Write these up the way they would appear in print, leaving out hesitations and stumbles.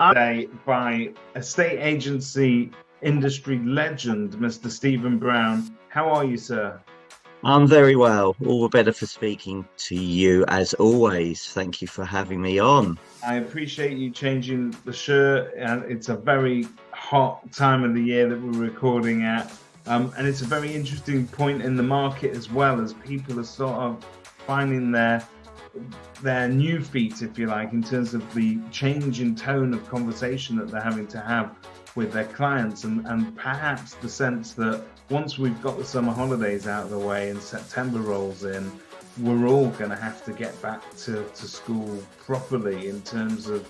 Today by estate agency industry legend, Mr. Stephen Brown. How are you, sir? I'm very well. All the better for speaking to you as always. Thank you for having me on. I appreciate you changing the shirt. It's a very hot time of the year that we're recording at. And it's a very interesting point in the market as well, as people are sort of finding their new feet, if you like, in terms of the change in tone of conversation that they're having to have with their clients, and perhaps the sense that once we've got the summer holidays out of the way and September rolls in, we're all going to have to get back to school properly in terms of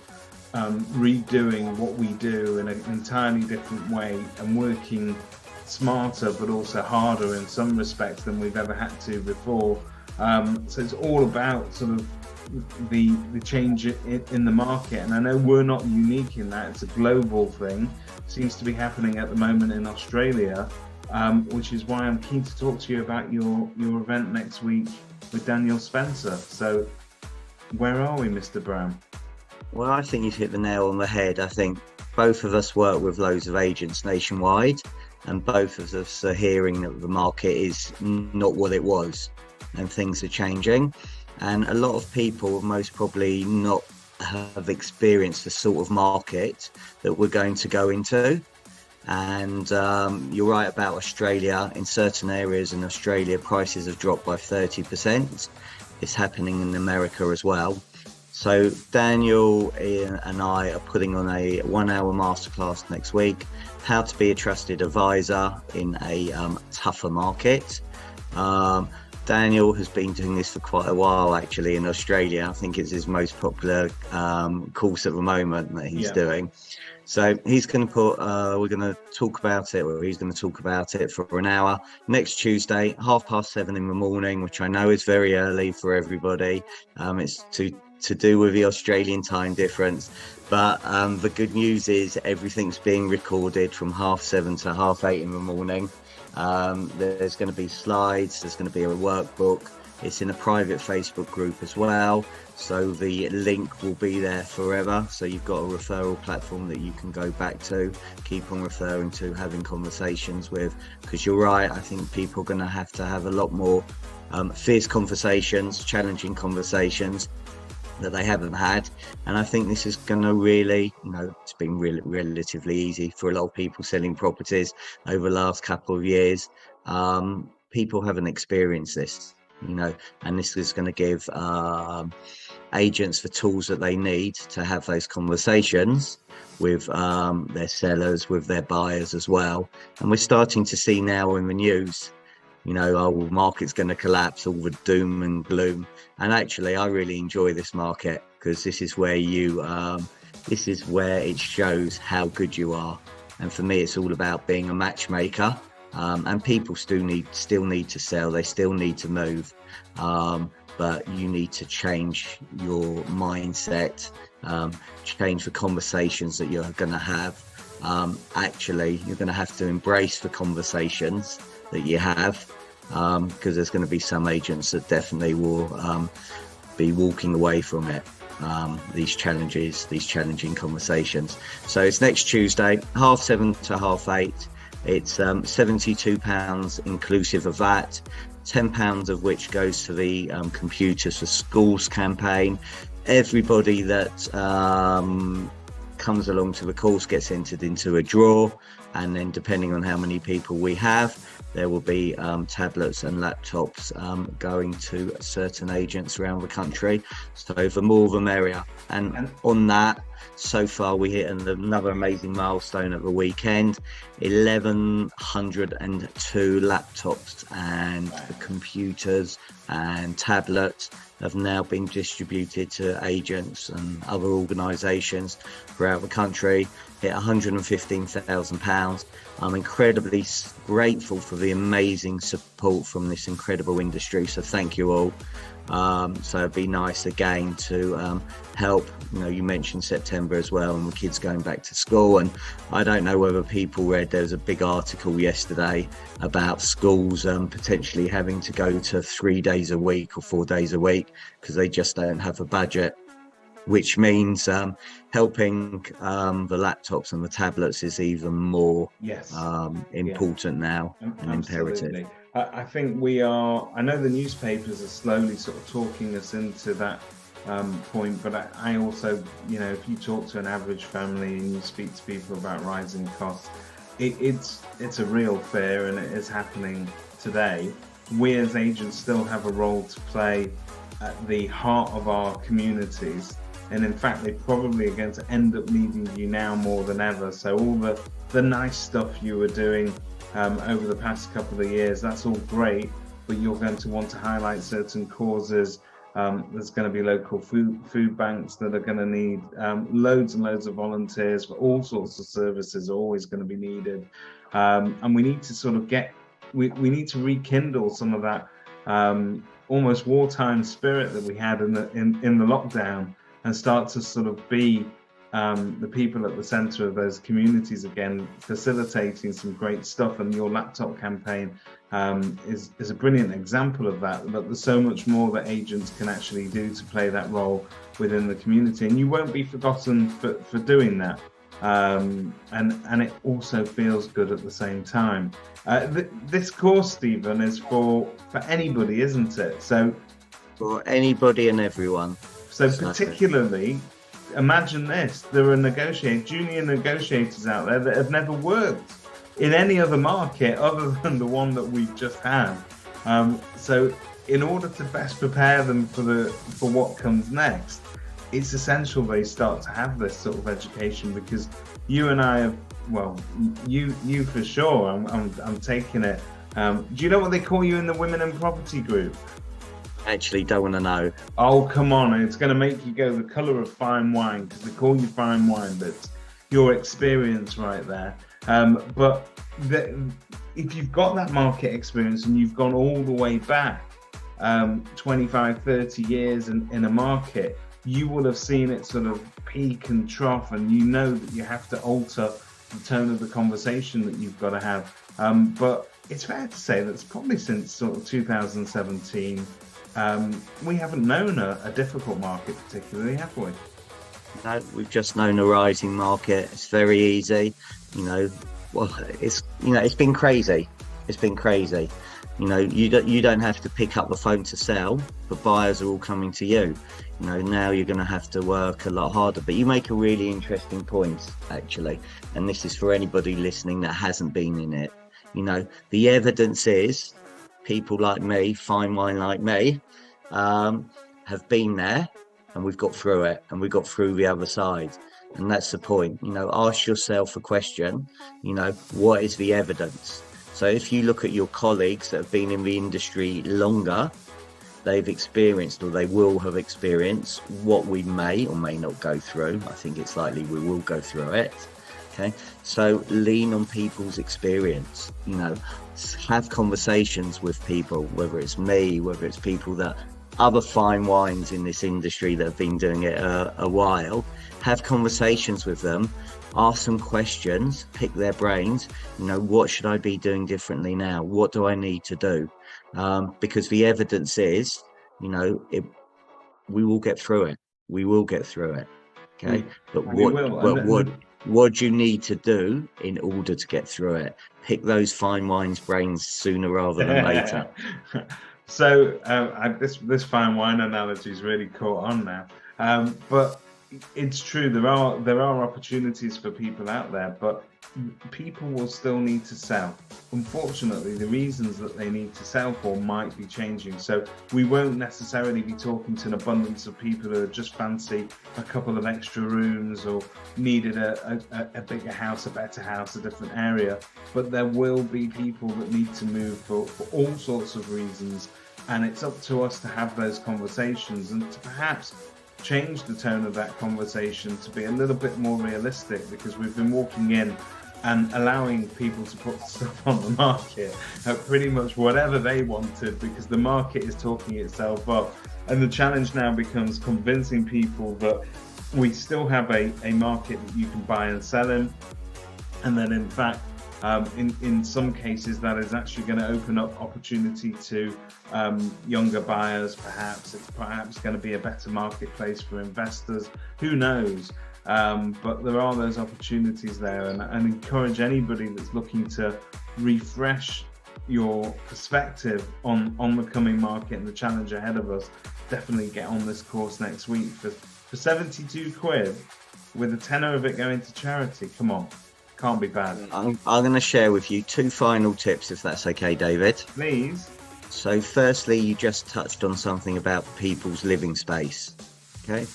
redoing what we do in an entirely different way and working smarter but also harder in some respects than we've ever had to before. So it's all about sort of the change in the market, and I know we're not unique in that. It's a global thing. It seems to be happening at the moment in Australia, which is why I'm keen to talk to you about your event next week with Daniel Spencer. So where are we, Mr. Brown? Well, I think you've hit the nail on the head. I think both of us work with loads of agents nationwide, and both of us are hearing that the market is not what it was and things are changing. And a lot of people most probably not have experienced the sort of market that we're going to go into. And you're right about Australia. In certain areas in Australia, prices have dropped by 30%. It's happening in America as well. So Daniel and I are putting on a 1-hour masterclass next week, how to be a trusted advisor in a tougher market. Daniel has been doing this for quite a while, actually, in Australia. I think it's his most popular course at the moment that he's doing. So he's going to we're going to talk about it, or he's going to talk about it for an hour next Tuesday, 7:30 in the morning, which I know is very early for everybody. It's to do with the Australian time difference. But the good news is everything's being recorded from 7:30 to 8:30 in the morning. There's going to be slides, there's going to be a workbook. It's in a private Facebook group as well, so the link will be there forever. So you've got a referral platform that you can go back to, keep on referring to, having conversations with, because you're right, I think people are going to have a lot more fierce conversations, challenging conversations that they haven't had. And I think this is going to really, it's been relatively easy for a lot of people selling properties over the last couple of years. People haven't experienced this, and this is going to give agents the tools that they need to have those conversations with their sellers, with their buyers as well. And we're starting to see now in the news, the market's going to collapse, all the doom and gloom. And actually, I really enjoy this market, because this is where it shows how good you are. And for me, it's all about being a matchmaker. And people still need to sell. They still need to move. But you need to change your mindset, change the conversations that you're going to have. Actually, you're going to have to embrace the conversations that you have, because there's going to be some agents that definitely will be walking away from it, these challenging conversations. So it's next Tuesday, 7:30 to 8:30. It's £72 inclusive of that, £10 of which goes to the Computers for Schools campaign. Everybody that comes along to the course gets entered into a draw, and then depending on how many people we have, there will be tablets and laptops going to certain agents around the country. So the more the merrier. And on that, so far we hit another amazing milestone at the weekend. 1,102 laptops and computers and tablets have now been distributed to agents and other organisations throughout the country. Hit £115,000. I'm incredibly grateful for the amazing support from this incredible industry. So thank you all. So it'd be nice again to help. You mentioned September as well, and the kids going back to school. And I don't know whether people read, there was a big article yesterday about schools potentially having to go to 3 days a week or 4 days a week because they just don't have a budget. which means helping the laptops and the tablets is even more important now and imperative. I think I know the newspapers are slowly sort of talking us into that point, but I also, if you talk to an average family and you speak to people about rising costs, it's a real fear, and it is happening today. We as agents still have a role to play at the heart of our communities, and in fact they probably are going to end up needing you now more than ever. So all the nice stuff you were doing over the past couple of years, that's all great, but you're going to want to highlight certain causes. There's going to be local food banks that are going to need loads and loads of volunteers for all sorts of services, are always going to be needed, and we need to sort of we need to rekindle some of that almost wartime spirit that we had in the lockdown, and start to sort of be the people at the center of those communities again, facilitating some great stuff. And your laptop campaign is a brilliant example of that, but there's so much more that agents can actually do to play that role within the community, and you won't be forgotten for doing that. And it also feels good at the same time. This course, Stephen, is for anybody, isn't it? So for anybody and everyone. So particularly, imagine this: there are junior negotiators out there that have never worked in any other market other than the one that we've just had. So in order to best prepare them for what comes next, it's essential they start to have this sort of education, because you and I have, well, you for sure, I'm taking it. Do you know what they call you in the Women in Property group? Actually, don't want to know. Oh, come on. It's going to make you go the colour of fine wine, because they call you fine wine, but it's your experience right there. But if you've got that market experience and you've gone all the way back 25, 30 years in a market, you will have seen it sort of peak and trough, and you know that you have to alter the tone of the conversation that you've got to have. But it's fair to say that it's probably since sort of 2017, we haven't known a difficult market particularly, have we? No, we've just known a rising market. It's very easy. It's been crazy. It's been crazy. You don't have to pick up the phone to sell, but buyers are all coming to you. Now you're going to have to work a lot harder. But you make a really interesting point, actually, and this is for anybody listening that hasn't been in it. The evidence is people like me, fine wine like me, have been there, and we've got through it, and we got through the other side. And that's the point. Ask yourself a question, what is the evidence? So if you look at your colleagues that have been in the industry longer, they've experienced, or they will have experienced, what we may or may not go through. I think it's likely we will go through it. Okay, so lean on people's experience. Have conversations with people, whether it's me, whether it's people that other fine wines in this industry that have been doing it a while. Have conversations with them, ask some questions, pick their brains. What should I be doing differently now? What do I need to do? Because the evidence is, we will get through it. We will get through it. Okay, but what do you need to do in order to get through it? Pick those fine wines brains sooner rather than later. So this fine wine analogy is really caught on now, but it's true. There are opportunities for people out there, but people will still need to sell. Unfortunately, the reasons that they need to sell for might be changing. So we won't necessarily be talking to an abundance of people who just fancy a couple of extra rooms or needed a bigger house, a better house, a different area. But there will be people that need to move for all sorts of reasons. And it's up to us to have those conversations and to perhaps change the tone of that conversation to be a little bit more realistic, because we've been walking in and allowing people to put stuff on the market at pretty much whatever they wanted, because the market is talking itself up. And the challenge now becomes convincing people that we still have a market that you can buy and sell in, and then in fact In some cases, that is actually going to open up opportunity to younger buyers. Perhaps it's going to be a better marketplace for investors. Who knows? But there are those opportunities there, and encourage anybody that's looking to refresh your perspective on the coming market and the challenge ahead of us. Definitely get on this course next week for 72 quid, with a tenner of it going to charity. Come on. Can't be bad. I'm going to share with you 2 final tips, if that's okay, David. Please. So firstly, you just touched on something about people's living space. Okay.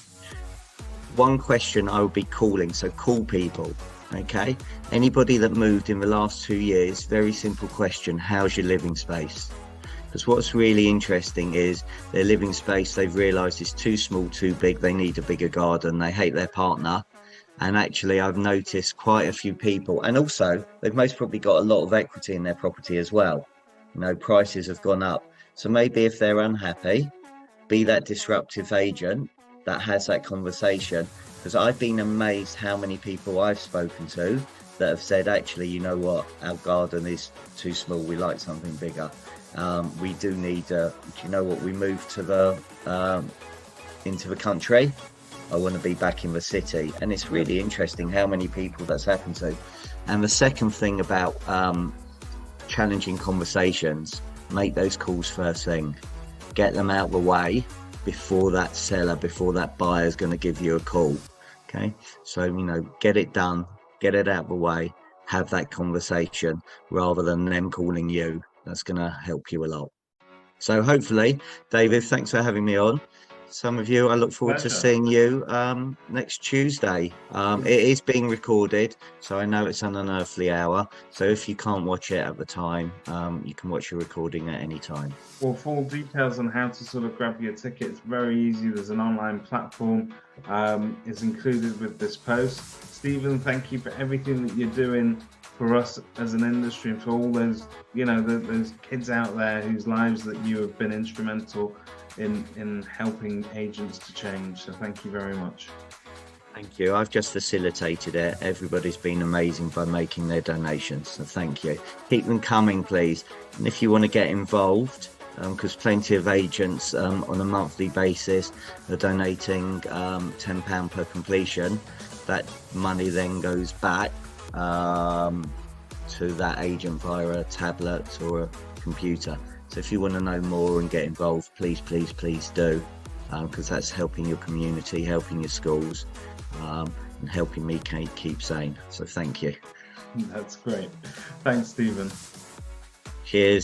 One question I would be calling, so call people. Okay. Anybody that moved in the last 2 years, very simple question: how's your living space? Because what's really interesting is their living space, they've realised is too small, too big, they need a bigger garden, they hate their partner. And actually, I've noticed quite a few people, and also they've most probably got a lot of equity in their property as well. You know, prices have gone up. So maybe if they're unhappy, be that disruptive agent that has that conversation. Because I've been amazed how many people I've spoken to that have said, actually, you know what, our garden is too small, we like something bigger. We do need, do you know what, we moved to into the country. I want to be back in the city. And it's really interesting how many people that's happened to. And the second thing about challenging conversations, make those calls first thing. Get them out of the way before that seller, before that buyer is going to give you a call. Okay. So, you know, get it done, get it out of the way, have that conversation rather than them calling you. That's going to help you a lot. So hopefully, David, thanks for having me on. Some of you, I look forward to seeing you next Tuesday. It is being recorded, so I know it's an unearthly hour. So if you can't watch it at the time, you can watch your recording at any time. For full details on how to sort of grab your ticket, it's very easy. There's an online platform is included with this post. Stephen, thank you for everything that you're doing for us as an industry, and for all those, you know, those kids out there whose lives that you have been instrumental in helping agents to change. So thank you very much. Thank you. I've just facilitated it. Everybody's been amazing by making their donations. So thank you. Keep them coming, please. And if you want to get involved, because plenty of agents on a monthly basis are donating £10 per completion, that money then goes back to that agent via a tablet or a computer. So if you want to know more and get involved, please do, because that's helping your community, helping your schools, and helping me keep sane. So thank you. That's great. Thanks, Stephen. Cheers.